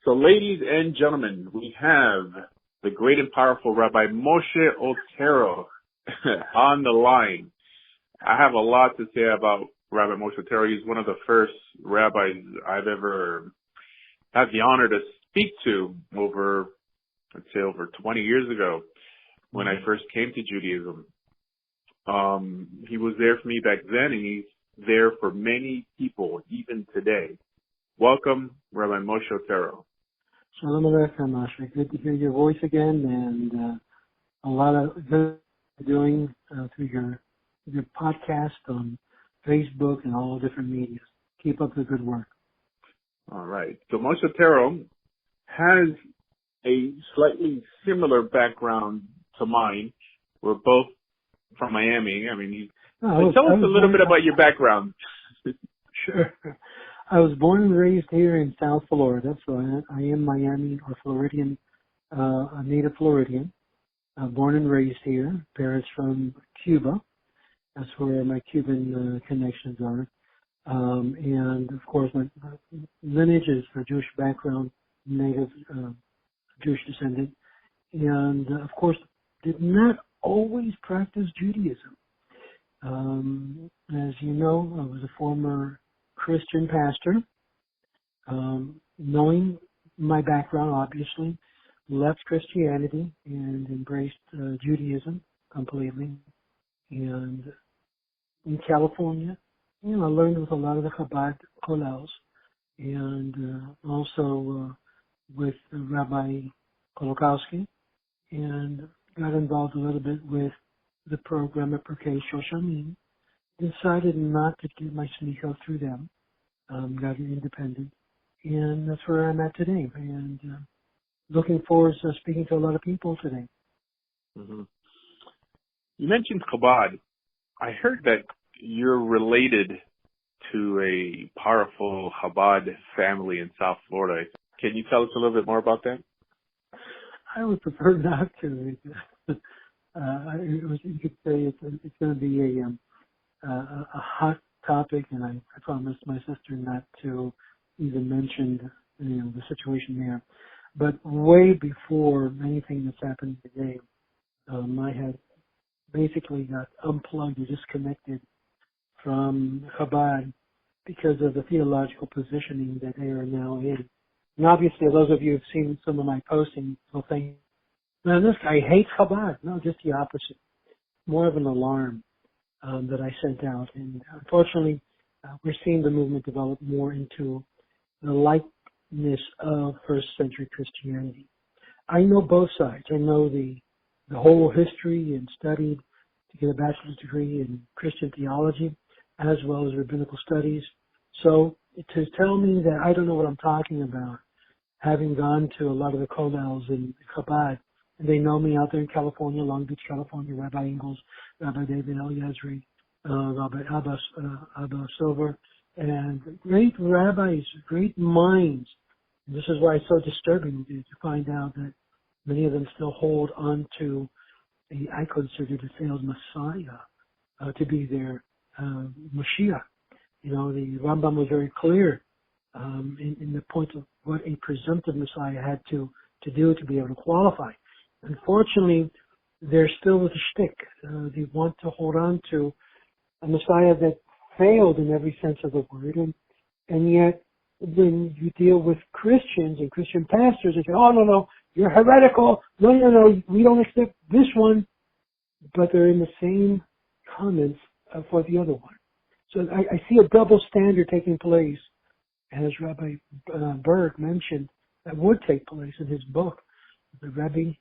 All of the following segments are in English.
So, ladies and gentlemen, we have the great and powerful Rabbi Moshe Otero on the line. I have a lot to say about Rabbi Moshe Otero. He's one of the first rabbis I've ever had the honor to speak to over 20 years ago when I first came to Judaism. He was there for me back then, and he's there for many people, even today. Welcome, Rabbi Moshe Otero. Shalom Aleichem, Asher. Good to hear your voice again, and a lot of good doing through your podcast on Facebook and all different media. Keep up the good work. All right. So Moshe Otero has a slightly similar background to mine. We're both from Miami. I mean, tell us a little bit about your background. Sure. I was born and raised here in South Florida, so I am Miami or Floridian, a native Floridian. Born and raised here. Parents from Cuba. That's where my Cuban connections are. And of course, my lineage is for Jewish background, native Jewish descendant. And of course, did not always practice Judaism. As you know, I was a former Christian pastor. Knowing my background, obviously, left Christianity and embraced Judaism completely. And in California, I learned with a lot of the Chabad kollels, and also with Rabbi Kolokowski, and got involved a little bit with the program at Perkei Shoshanim. Decided not to get my smicha through them. Got an independent, and that's where I'm at today. And looking forward to speaking to a lot of people today. Mm-hmm. You mentioned Chabad. I heard that you're related to a powerful Chabad family in South Florida. Can you tell us a little bit more about that? I would prefer not to. You could say it's going to be a hot topic, and I promised my sister not to even mention the situation there. But way before anything that's happened today, I had basically got unplugged or disconnected from Chabad because of the theological positioning that they are now in. And obviously, those of you who have seen some of my postings will think, man, this guy hates Chabad. No, just the opposite. More of an alarm that I sent out. And unfortunately, we're seeing the movement develop more into the likeness of first century Christianity. I know both sides. I know the whole history and studied to get a bachelor's degree in Christian theology as well as rabbinical studies. So to tell me that I don't know what I'm talking about, having gone to a lot of the kollels in Chabad, and they know me out there in California, Long Beach, California, Rabbi Ingalls, Rabbi David Eliezri, Rabbi Abba Silver, and great rabbis, great minds. And this is why it's so disturbing to find out that many of them still hold on to I consider the sales Messiah to be their Mashiach. The Rambam was very clear in the point of what a presumptive Messiah had to do to be able to qualify. Unfortunately, they're still with a shtick. They want to hold on to a Messiah that failed in every sense of the word. And yet, when you deal with Christians and Christian pastors, they say, oh, no, you're heretical. No, we don't accept this one. But they're in the same comments for the other one. So I see a double standard taking place, as Rabbi Berg mentioned, that would take place in his book, The Rebbe,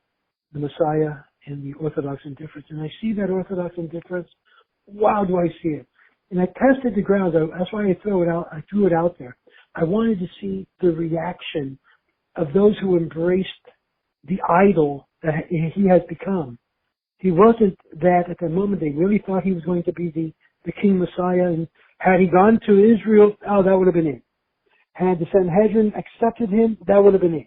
the Messiah, and the Orthodox Indifference. And I see that Orthodox Indifference. Wow, do I see it. And I tested the ground. That's why I threw it out there. I wanted to see the reaction of those who embraced the idol that he has become. He wasn't that at the moment. They really thought he was going to be the King Messiah. And had he gone to Israel, that would have been it. Had the Sanhedrin accepted him, that would have been it.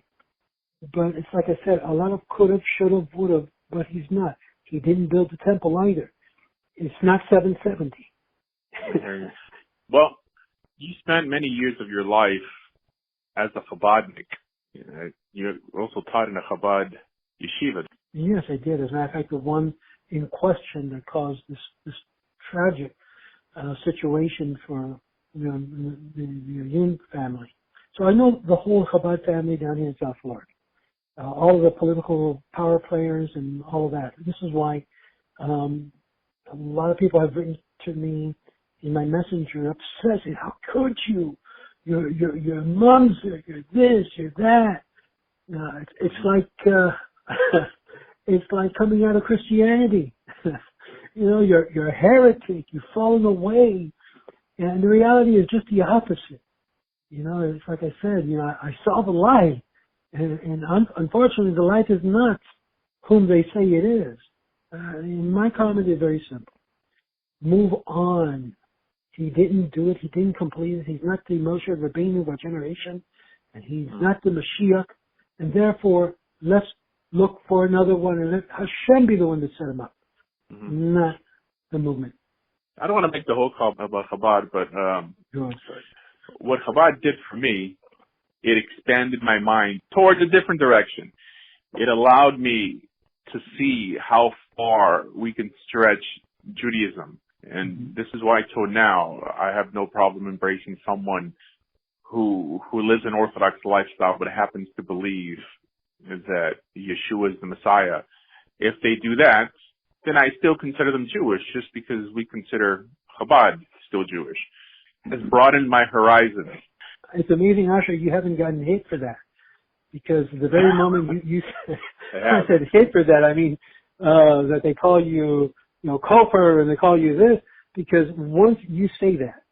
But it's like I said, a lot of could have, should have, would have, but he's not. He didn't build the temple either. It's not 770. Well, you spent many years of your life as a Chabadnik. You also taught in a Chabad yeshiva. Yes, I did. As a matter of fact, the one in question that caused this tragic situation for the Yun family. So I know the whole Chabad family down here in South Florida. All of the political power players and all of that. This is why a lot of people have written to me in my messenger upset, saying, "How could you? You're Mumser, you're this, you're that." It's like it's like coming out of Christianity. You're a heretic. You've fallen away, and the reality is just the opposite. It's like I said. I saw the light. And unfortunately, the light is not whom they say it is. My comment is very simple. Move on. He didn't do it. He didn't complete it. He's not the Moshe Rabbeinu of our generation. And he's not the Mashiach. And therefore, let's look for another one and let Hashem be the one that set him up. Not the movement. I don't want to make the whole call about Chabad, but what Chabad did for me, it expanded my mind towards a different direction. It allowed me to see how far we can stretch Judaism. And this is why till now I have no problem embracing someone who lives an Orthodox lifestyle but happens to believe that Yeshua is the Messiah. If they do that, then I still consider them Jewish just because we consider Chabad still Jewish. It's broadened my horizons. It's amazing, Asher, you haven't gotten hate for that. Because the very moment you I said hate for that, I mean that they call you, Kofer and they call you this, because once you say that,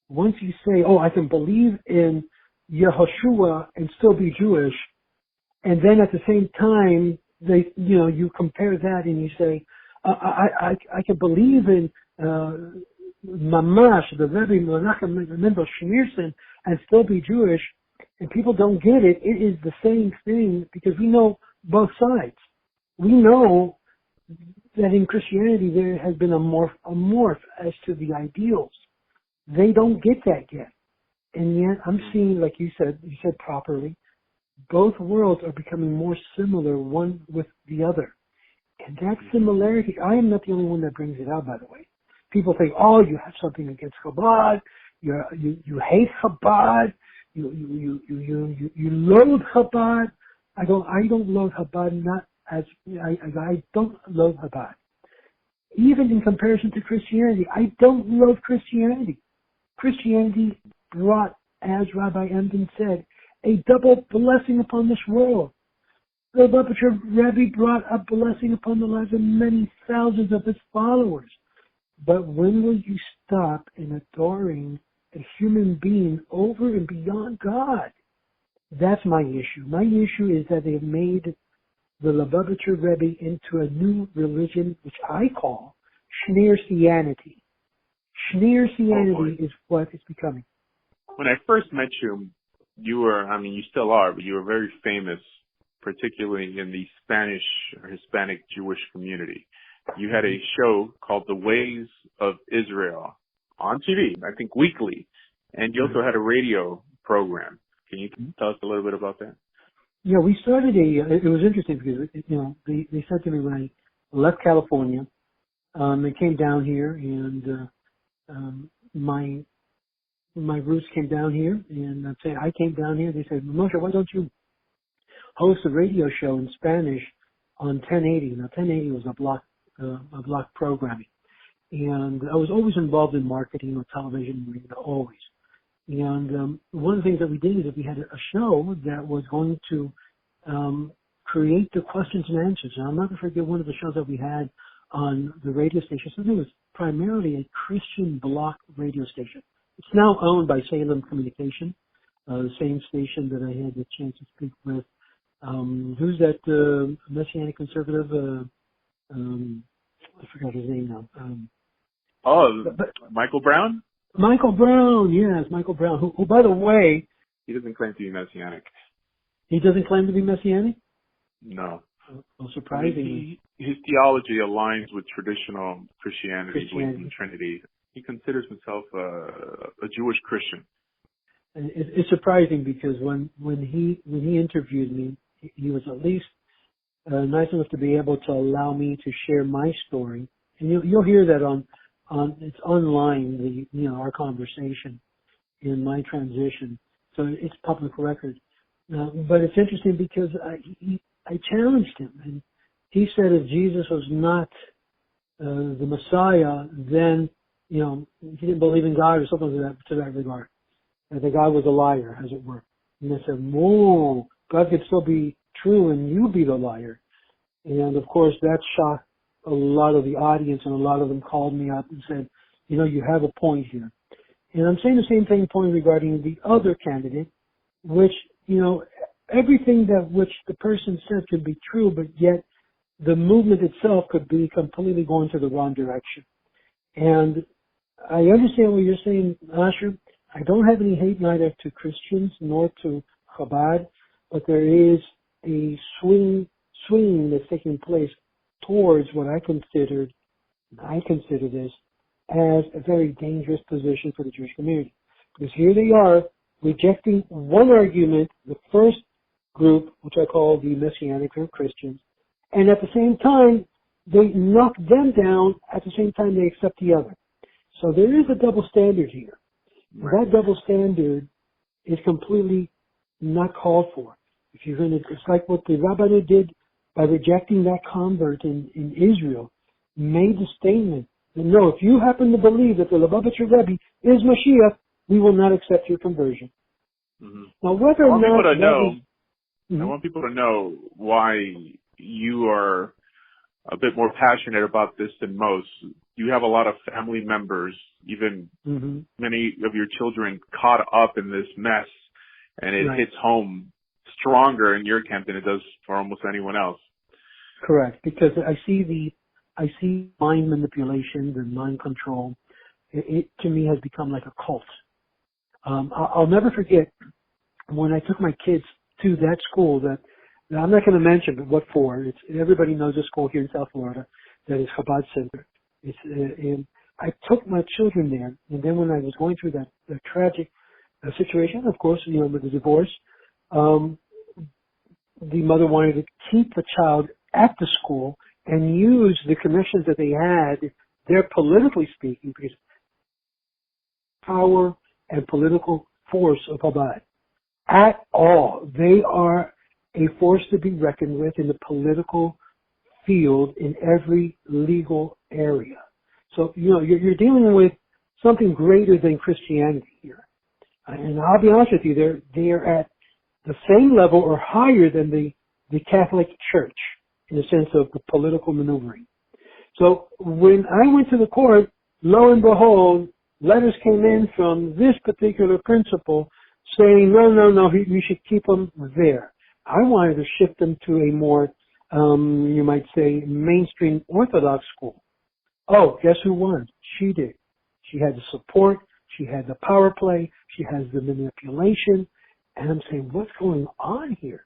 once you say, I can believe in Yehoshua and still be Jewish, and then at the same time, you compare that and you say, I can believe in Mamash, the Rebbe Menachem Mendel Schneerson, and still be Jewish, and people don't get it. It is the same thing because we know both sides. We know that in Christianity there has been a morph as to the ideals. They don't get that yet. And yet I'm seeing, like you said properly, both worlds are becoming more similar one with the other. And that similarity, I am not the only one that brings it out, by the way. People think, you have something against Chabad, you hate Chabad, you loathe Chabad. I don't loathe Chabad, I don't loathe Chabad. Even in comparison to Christianity, I don't loathe Christianity. Christianity brought, as Rabbi Emden said, a double blessing upon this world. The Lubavitcher Rebbe brought a blessing upon the lives of many thousands of his followers. But when will you stop in adoring a human being over and beyond God? That's my issue. My issue is that they have made the Lubavitcher Rebbe into a new religion, which I call Schneersianity. Schneersianity is what it's becoming. When I first met you, you still are, but you were very famous, particularly in the Spanish or Hispanic Jewish community. You had a show called The Ways of Israel on TV, I think weekly, and you also had a radio program. Can you tell us a little bit about that? Yeah, we started it was interesting because, they said to me when I left California, they came down here and, my roots came down here and I came down here. They said, Moshe, why don't you host a radio show in Spanish on 1080? Now 1080 was a block programming. And I was always involved in marketing or television, radio, always. And one of the things that we did is that we had a show that was going to create the questions and answers. And I'll never forget one of the shows that we had on the radio station. So it was primarily a Christian block radio station. It's now owned by Salem Communication, the same station that I had the chance to speak with. Who's that Messianic conservative? I forgot his name now. Michael Brown? Michael Brown, yes, Michael Brown, who, by the way... He doesn't claim to be Messianic. He doesn't claim to be Messianic? No. Well, surprisingly. His theology aligns with traditional Christianity, belief in the Trinity. He considers himself a Jewish Christian. It's surprising because when he interviewed me, he was at least nice enough to be able to allow me to share my story, and you'll hear that on it's online, our conversation in my transition, so it's public record. But it's interesting because I challenged him, and he said if Jesus was not the Messiah, then he didn't believe in God or something to that regard. That God was a liar, as it were. And I said, "No, God could still be true, and you be the liar." And of course, that shocked a lot of the audience, and a lot of them called me up and said, "You have a point here." And I'm saying the same thing point regarding the other candidate, which everything that which the person said could be true, but yet the movement itself could be completely going to the wrong direction. And I understand what you're saying, Asher. I don't have any hate neither to Christians nor to Chabad, but there is a swinging that's taking place towards what I consider this as a very dangerous position for the Jewish community. Because here they are rejecting one argument, the first group, which I call the Messianic or Christians, and at the same time, they knock them down, at the same time they accept the other. So there is a double standard here. Right. That double standard is completely not called for. If you're going to, it's like what the Rabbanu did by rejecting that convert in Israel, made the statement that no, if you happen to believe that the Lubavitcher Rebbe is Mashiach, we will not accept your conversion. Mm-hmm. Now, whether or not I want people to know why you are a bit more passionate about this than most. You have a lot of family members, even many of your children caught up in this mess, and it hits home stronger in your camp than it does for almost anyone else. Correct, because I see mind manipulation and mind control. It to me has become like a cult. I'll never forget when I took my kids to that school that I'm not going to mention, but what for? Everybody knows the school here in South Florida that is Chabad Center. And I took my children there, and then when I was going through that tragic situation, of course, with the divorce, the mother wanted to keep the child at the school and use the connections that they had there, politically speaking, because power and political force of Chabad. At all, they are a force to be reckoned with in the political field in every legal area. So, you're dealing with something greater than Christianity here. And I'll be honest with you, they're at the same level or higher than the Catholic Church in the sense of the political maneuvering. So when I went to the court, lo and behold, letters came in from this particular principal saying, no, we should keep them there. I wanted to shift them to a more, you might say, mainstream Orthodox school. Oh, guess who won? She did. She had the support. She had the power play. She has the manipulation. And I'm saying, what's going on here?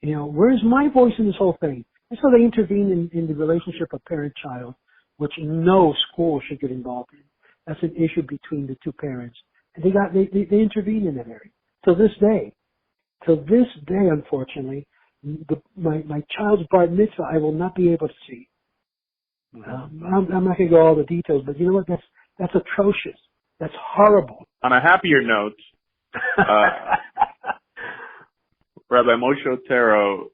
Where's my voice in this whole thing? And so they intervene in the relationship of parent-child, which no school should get involved in. That's an issue between the two parents. And they intervene in that area. Till this day, unfortunately, my child's bar mitzvah, I will not be able to see. I'm not going to go all the details, but you know what? That's atrocious. That's horrible. On a happier note, Rabbi Moshe Otero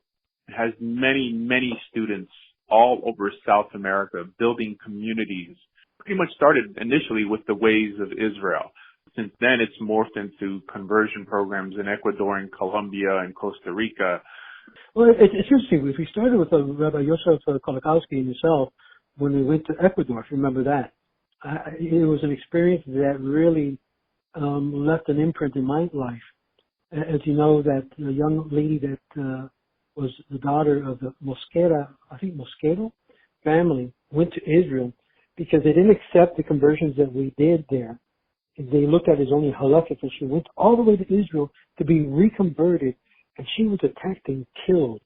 has many, many students all over South America building communities. Pretty much started initially with the ways of Israel. Since then, it's morphed into conversion programs in Ecuador and Colombia and Costa Rica. Well, it's interesting. We started with Rabbi Yosef Kolakowski and yourself when we went to Ecuador, if you remember that. It was an experience that really left an imprint in my life. As you know, that young lady that was the daughter of the Mosquero family went to Israel because they didn't accept the conversions that we did there. They looked at it as only halakhic, and she went all the way to Israel to be reconverted, and she was attacked and killed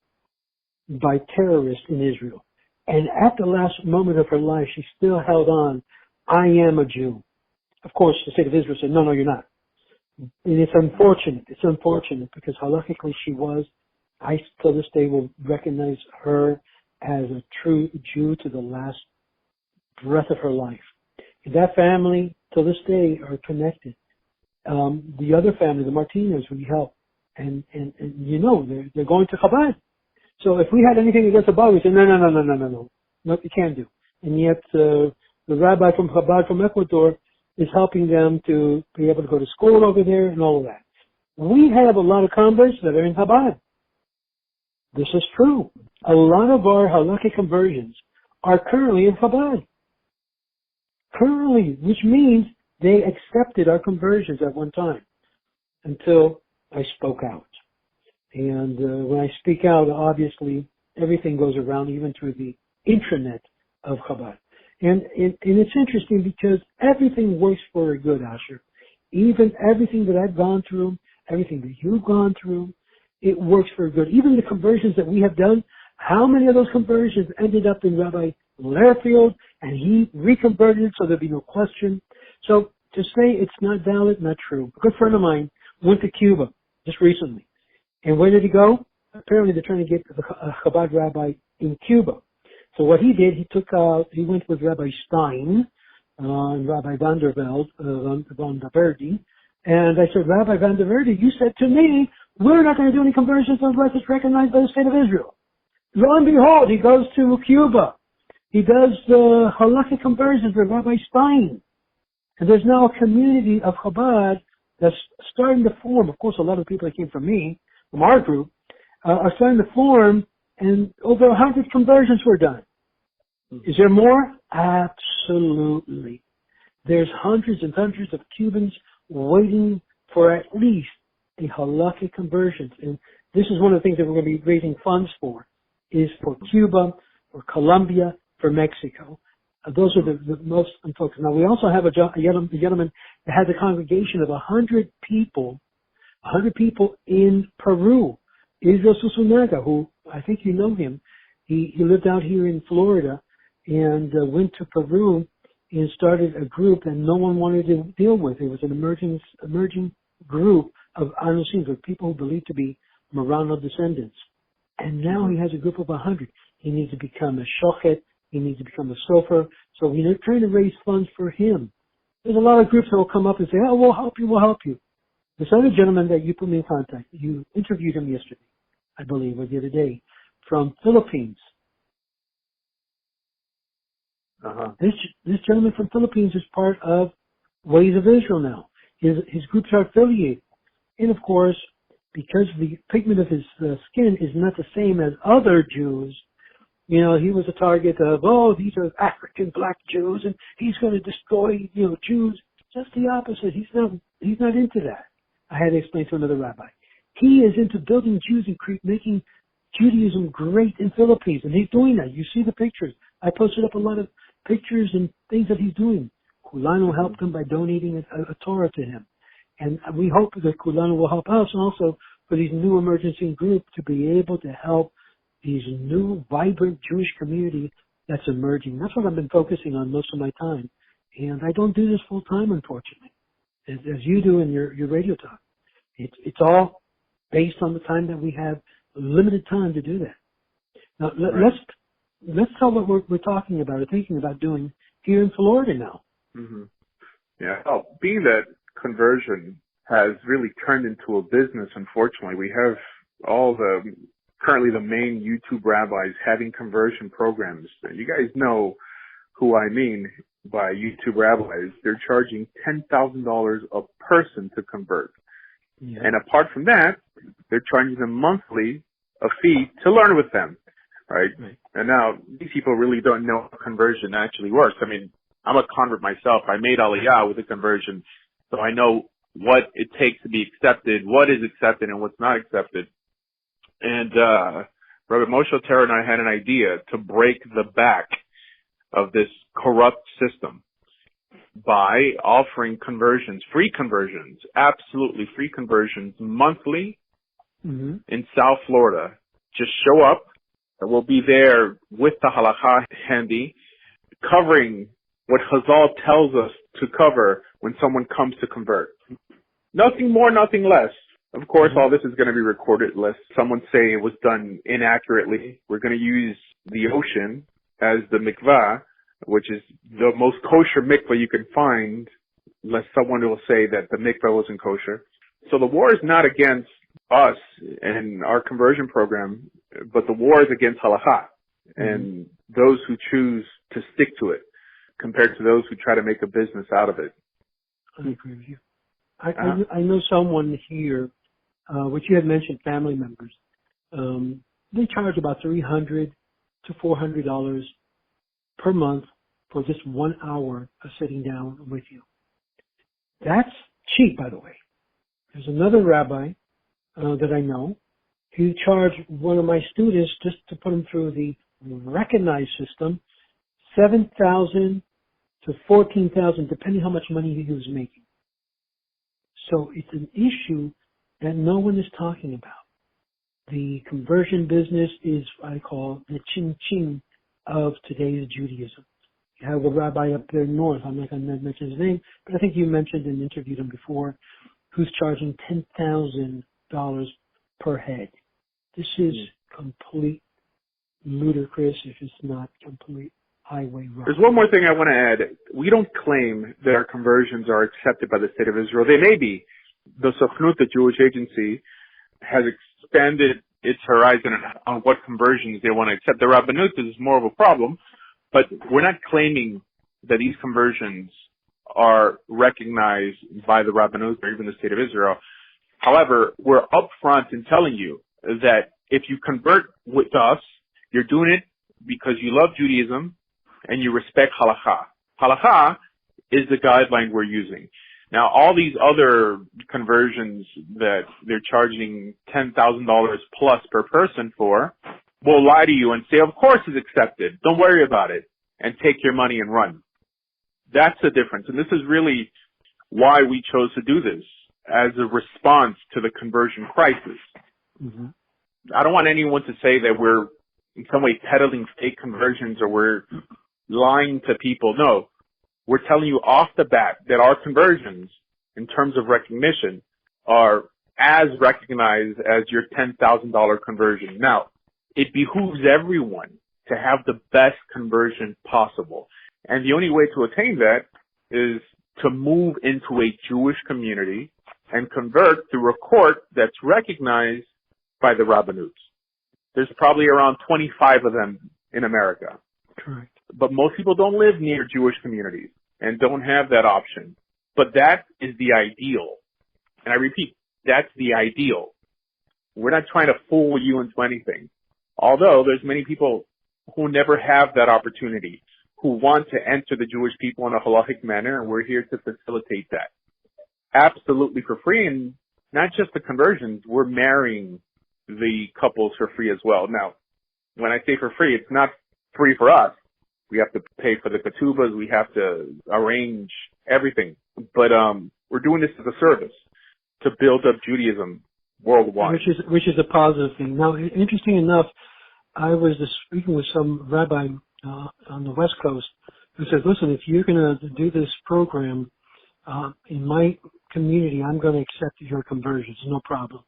by terrorists in Israel. And at the last moment of her life, she still held on, I am a Jew. Of course, the state of Israel said, no, you're not. And it's unfortunate. It's unfortunate because halakhically she was. I till this day will recognize her as a true Jew to the last breath of her life. And that family till this day are connected. The other family, the Martinez, we help, and you know they're going to Chabad. So if we had anything against Chabad, we say no, you can't do. And yet the rabbi from Chabad from Ecuador is helping them to be able to go to school over there and all of that. We have a lot of converts that are in Chabad. This is true. A lot of our halakhic conversions are currently in Chabad. Currently, which means they accepted our conversions at one time until I spoke out. And when I speak out, obviously, everything goes around even through the intranet of Chabad. And it's interesting because everything works for a good, Asher. Even everything that I've gone through, everything that you've gone through, it works for good. Even the conversions that we have done, how many of those conversions ended up in Rabbi Lairfield and he reconverted it so there'd be no question. So to say it's not valid, not true. A good friend of mine went to Cuba just recently. And where did he go? Apparently they're trying to get a Chabad rabbi in Cuba. So what he did, he went with Rabbi Stein, and Rabbi van der Velde, and I said, Rabbi van der Velde, you said to me, we're not going to do any conversions unless it's recognized by the state of Israel. Lo and behold, he goes to Cuba. He does the halakhic conversions with Rabbi Stein. And there's now a community of Chabad that's starting to form. Of course, a lot of people that came from me, from our group, are starting to form, and over 100 conversions were done. Is there more? Absolutely. There's hundreds and hundreds of Cubans waiting for at least a halakhic conversions. And this is one of the things that we're going to be raising funds for, is for Cuba, for Colombia, for Mexico. Those are the most unfocused. Now, we also have a gentleman that has a congregation of 100 people in Peru. Israel Susunaga, who I think you know him. He lived out here in Florida and went to Peru and started a group that no one wanted to deal with. It was an emerging group of Anusim, of people who believed to be Marano descendants. And now he has a group of 100. He needs to become a shochet. He needs to become a sofer. So we're trying to raise funds for him. There's a lot of groups that will come up and say, oh, we'll help you. This other gentleman that you put me in contact, you interviewed him yesterday, I believe, or the other day, from Philippines. This gentleman from Philippines is part of Ways of Israel now. His groups are affiliated. And of course, because the pigment of his skin is not the same as other Jews, he was a target of, these are African black Jews and he's going to destroy, Jews. Just the opposite. He's not into that. I had to explain to another rabbi. He is into building Jews and making Judaism great in Philippines, and he's doing that. You see the pictures. I posted up a lot of pictures and things that he's doing. Kulanu helped him by donating a Torah to him. And we hope that Kulanu will help us also for these new emergency groups to be able to help these new, vibrant Jewish community that's emerging. That's what I've been focusing on most of my time. And I don't do this full time, unfortunately, as you do in your radio talk. It's all based on the time that we have, limited time to do that. Now, right. Let's tell what we're talking about or thinking about doing here in Florida now. Mm-hmm. Yeah. Well, being that conversion has really turned into a business, unfortunately, we have currently the main YouTube rabbis having conversion programs. You guys know who I mean by YouTube rabbis. They're charging $10,000 a person to convert. Yeah. And apart from that, they're charging them monthly a fee to learn with them, right? And now these people really don't know how conversion actually works. I mean, I'm a convert myself. I made Aliyah with a conversion, so I know what it takes to be accepted, what is accepted and what's not accepted. And Rabbi Moshe Otero and I had an idea to break the back of this corrupt system by offering conversions, free conversions, absolutely free conversions monthly in South Florida. Just show up, and we'll be there with the halakha handy, covering what Chazal tells us to cover when someone comes to convert. Nothing more, nothing less. Of course, all this is going to be recorded lest someone say it was done inaccurately. We're going to use the ocean as the mikvah, which is the most kosher mikvah you can find, lest someone will say that the mikvah wasn't kosher. So the war is not against us and our conversion program, but the war is against halakha and those who choose to stick to it compared to those who try to make a business out of it. I agree with you. I know someone here, which you had mentioned, family members. They charge about $300 to $400 per month for just 1 hour of sitting down with you. That's cheap, by the way. There's another rabbi that I know. He charged one of my students just to put him through the recognized system, $7,000 to $14,000, depending how much money he was making. So it's an issue that no one is talking about. The conversion business is, I call, the ching-ching of today's Judaism. You have a rabbi up there north, I'm not going to mention his name, but I think you mentioned and interviewed him before, who's charging $10,000 per head. This is complete ludicrous if it's not complete highway robbery. There's one more thing I want to add. We don't claim that our conversions are accepted by the State of Israel. They may be. The Sochnut, the Jewish agency, has expanded its horizon on what conversions they want to accept. The Rabbanut is more of a problem, but we're not claiming that these conversions are recognized by the Rabbanut or even the State of Israel. However, we're upfront in telling you that if you convert with us, you're doing it because you love Judaism and you respect halakha. Halakha is the guideline we're using. Now, all these other conversions that they're charging $10,000 plus per person for will lie to you and say, of course it's accepted. Don't worry about it. And take your money and run. That's the difference. And this is really why we chose to do this, as a response to the conversion crisis. Mm-hmm. I don't want anyone to say that we're in some way peddling fake conversions or we're lying to people. No. We're telling you off the bat that our conversions, in terms of recognition, are as recognized as your $10,000 conversion. Now, it behooves everyone to have the best conversion possible. And the only way to attain that is to move into a Jewish community and convert through a court that's recognized by the Rabbanut. There's probably around 25 of them in America. Correct. But most people don't live near Jewish communities and don't have that option. But that is the ideal. And I repeat, that's the ideal. We're not trying to fool you into anything. Although there's many people who never have that opportunity, who want to enter the Jewish people in a halachic manner, and we're here to facilitate that. Absolutely for free, and not just the conversions, we're marrying the couples for free as well. Now, when I say for free, it's not free for us. We have to pay for the ketubas. We have to arrange everything. But we're doing this as a service to build up Judaism worldwide. Which is a positive thing. Now, interesting enough, I was speaking with some rabbi on the West Coast who said, listen, if you're going to do this program in my community, I'm going to accept your conversions, no problem.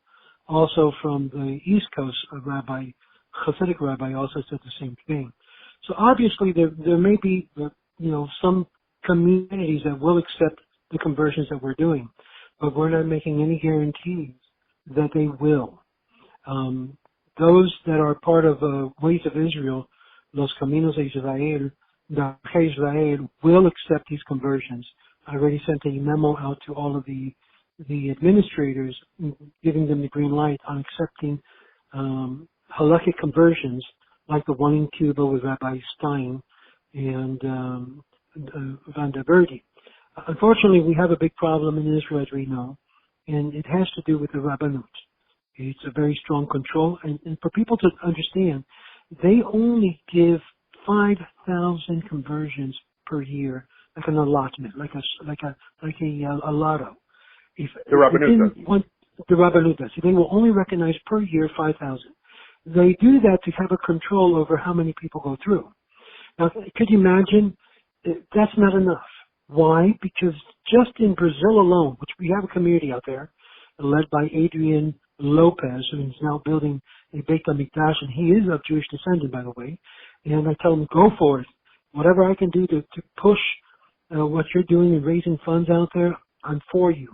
Also from the East Coast, a rabbi, Hasidic rabbi, also said the same thing. So obviously there may be, some communities that will accept the conversions that we're doing, but we're not making any guarantees that they will. Those that are part of Ways of Israel, Los Caminos de Israel, Darchei Israel, will accept these conversions. I already sent a memo out to all of the administrators, giving them the green light on accepting halakhic conversions, like the one in Cuba with Rabbi Stein and Van der Verdi. Unfortunately, we have a big problem in Israel, as we know, and it has to do with the Rabbanut. It's a very strong control, and for people to understand, they only give 5,000 conversions per year, like an allotment, like a lotto. If the Rabbanut. The Rabbanut does. They will only recognize per year 5,000. They do that to have a control over how many people go through. Now, could you imagine? That's not enough. Why? Because just in Brazil alone, which we have a community out there, led by Adrian Lopez, who is now building a Beit HaMikdash, and he is of Jewish descent, by the way. And I tell him, go for it. Whatever I can do to push what you're doing and raising funds out there, I'm for you.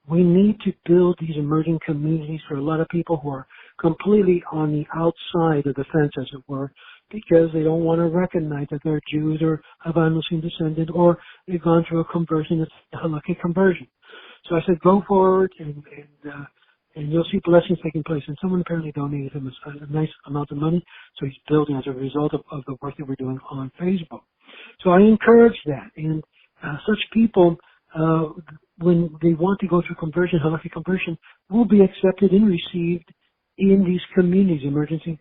We need to build these emerging communities for a lot of people who are completely on the outside of the fence, as it were, because they don't want to recognize that they're Jews or of Muslim descendant, or they've gone through a conversion that's a lucky conversion. So I said, go forward, and you'll see blessings taking place. And someone apparently donated him a nice amount of money, so he's building as a result of the work that we're doing on Facebook. So I encourage that. And such people, when they want to go through conversion, halakhic conversion, will be accepted and received in these communities,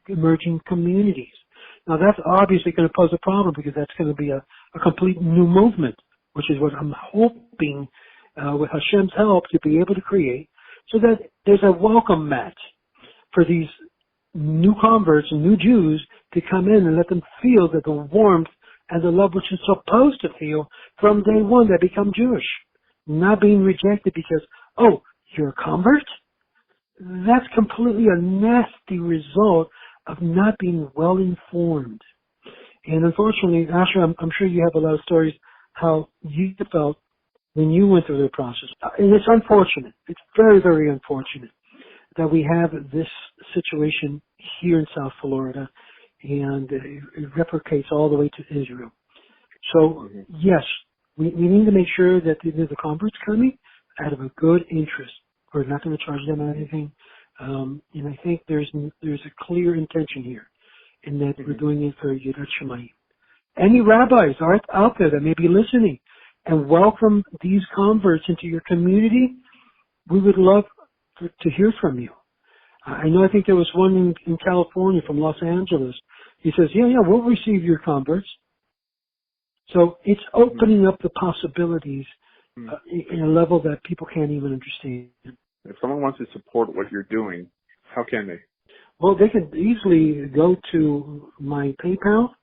emerging communities. Now that's obviously going to pose a problem, because that's going to be a complete new movement, which is what I'm hoping with Hashem's help to be able to create, so that there's a welcome mat for these new converts and new Jews to come in and let them feel that the warmth and the love which is supposed to feel from day one they become Jewish. Not being rejected because, oh, you're a convert? That's completely a nasty result of not being well informed. And unfortunately, Asher, I'm sure you have a lot of stories how you felt when you went through the process. And it's unfortunate. It's very, very unfortunate that we have this situation here in South Florida, and it replicates all the way to Israel. So, yes, we need to make sure that the converts coming out of a good interest. We're not going to charge them anything. And I think there's a clear intention here, in that we're doing it for Yirat Shamayim. Any rabbis are out there that may be listening and welcome these converts into your community, we would love to hear from you. I think there was one in California from Los Angeles. He says, yeah, we'll receive your converts. So it's opening up the possibilities in a level that people can't even understand. If someone wants to support what you're doing, how can they? Well, they can easily go to my PayPal,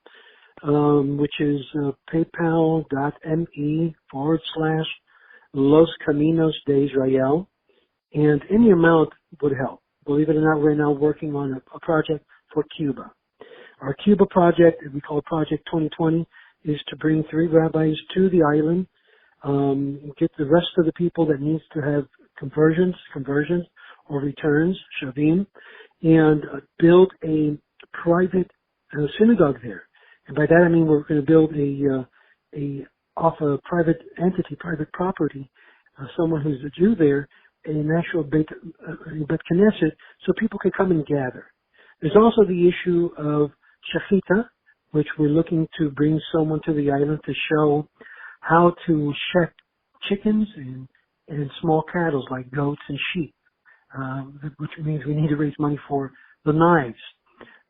which is paypal.me/Los Caminos de Israel, and any amount would help. Believe it or not, we're now working on a project for Cuba. Our Cuba project, we call Project 2020, is to bring 3 rabbis to the island, get the rest of the people that needs to have conversions or returns, shavim, and build a private synagogue there. And by that I mean we're going to build off a private entity, private property, someone who's a Jew there, an actual Beit Knesset, so people can come and gather. There's also the issue of shechita, which we're looking to bring someone to the island to show how to shech chickens and small cattle like goats and sheep, which means we need to raise money for the knives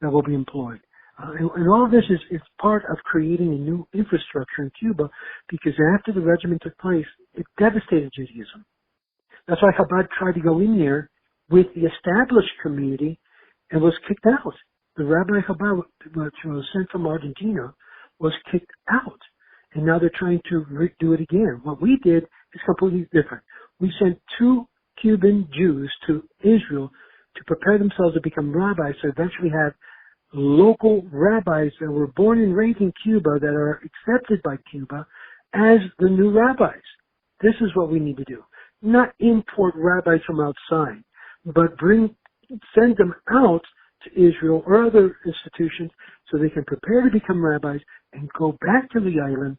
that will be employed. And all of this is part of creating a new infrastructure in Cuba, because after the regime took place, it devastated Judaism. That's why Chabad tried to go in there with the established community and was kicked out. The Rabbi Chabad, which was sent from Argentina, was kicked out. And now they're trying to do it again. What we did is completely different. We sent 2 Cuban Jews to Israel to prepare themselves to become rabbis, to eventually have local rabbis that were born and raised in Cuba that are accepted by Cuba as the new rabbis. This is what we need to do. Not import rabbis from outside, but send them out to Israel or other institutions so they can prepare to become rabbis and go back to the island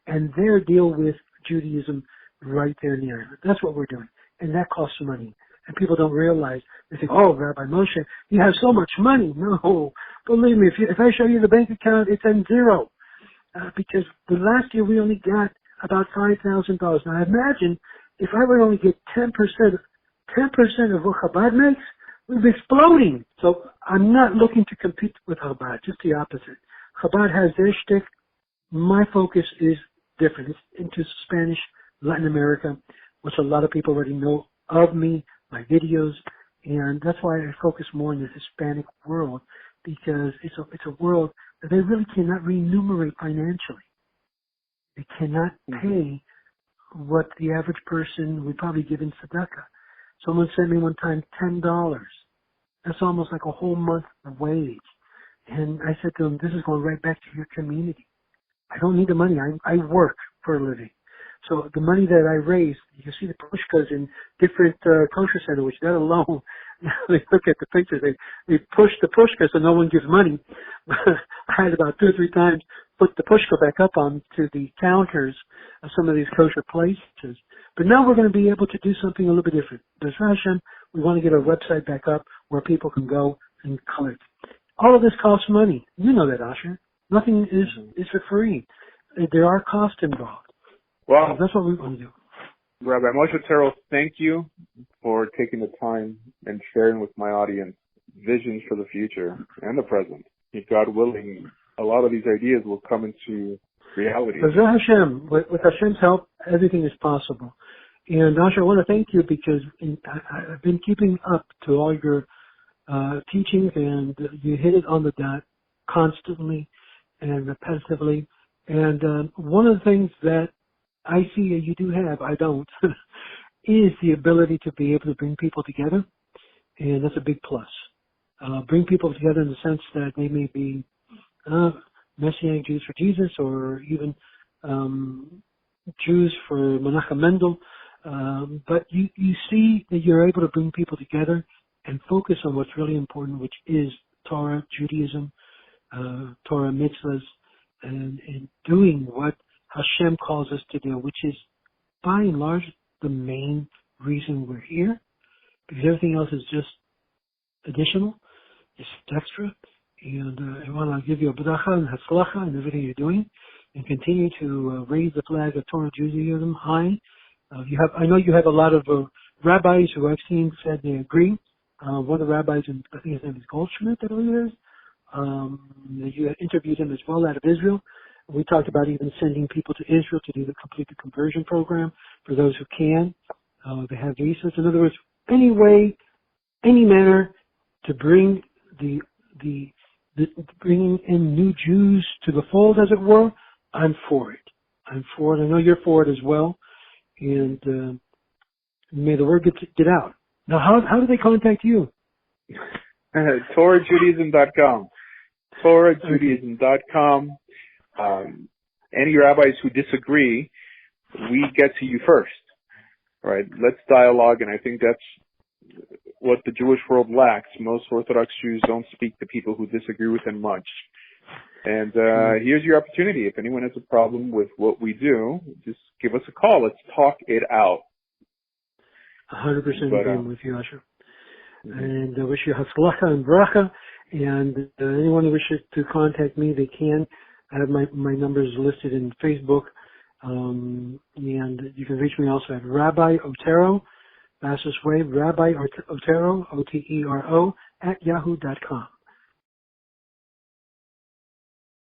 and there deal with Judaism right there in the island. That's what we're doing. And that costs money. And people don't realize. They think, oh, Rabbi Moshe, you have so much money. No. Believe me, if I show you the bank account, it's on zero. Because the last year we only got about $5,000. Now imagine if I would only get 10% of what Chabad makes, we'd be exploding. So I'm not looking to compete with Chabad, just the opposite. Chabad has their shtick. My focus is different. It's into Spanish, Latin America, which a lot of people already know of me, my videos, and that's why I focus more on the Hispanic world, because it's a world that they really cannot remunerate financially. They cannot pay what the average person would probably give in tzedakah. Someone sent me one time $10. That's almost like a whole month's wage. And I said to him, this is going right back to your community. I don't need the money. I work for a living. So the money that I raise, you can see the pushkas in different kosher sandwich. That alone, they look at the pictures. They push the pushka so no one gives money. I had about 2 or 3 times put the pushka back up onto the counters of some of these kosher places. But now we're going to be able to do something a little bit different. B'ezras Hashem, we want to get our website back up where people can go and collect. All of this costs money. You know that, Asher. Nothing is for free. There are costs involved. Well, so that's what we want to do. Rabbi Moshe Otero, thank you for taking the time and sharing with my audience visions for the future and the present. If God willing, a lot of these ideas will come into reality. B'ezras Hashem, with Hashem's help, everything is possible. And Asher, I want to thank you because I've been keeping up to all your teachings, and you hit it on the dot constantly and repetitively. And one of the things that I see you do have, I don't, is the ability to be able to bring people together, and that's a big plus. Bring people together in the sense that they may be Messianic Jews for Jesus, or even Jews for Menachem Mendel. But you see that you're able to bring people together and focus on what's really important, which is Torah, Judaism, Torah mitzvahs, and doing what Hashem calls us to do, which is by and large the main reason we're here, because everything else is just additional, it's extra. And I want to give you a bracha and hatzlacha in everything you're doing, and continue to raise the flag of Torah Judaism high. I know you have a lot of rabbis who I've seen said they agree. One of the rabbis, I think his name is Goldschmidt, I believe it is. You interviewed him as well out of Israel. We talked about even sending people to Israel to do the complete conversion program for those who can. They have visas. In other words, any way, any manner to bring bringing in new Jews to the fold, as it were. I'm for it. I'm for it. I know you're for it as well. And may the word get out. Now, how do they contact you? TorahJudaism.com. TorahJudaism.com. Any rabbis who disagree, we get to you first. All right, let's dialogue, and I think that's what the Jewish world lacks. Most Orthodox Jews don't speak to people who disagree with them much. And here's your opportunity. If anyone has a problem with what we do, just give us a call. Let's talk it out. 100% agreeing with you, Asher. And I wish you hatzlacha and bracha. And anyone who wishes to contact me, they can. I have my numbers listed in Facebook. And you can reach me also at Rabbi Otero, fastest way, Rabbi Otero, Otero, @yahoo.com.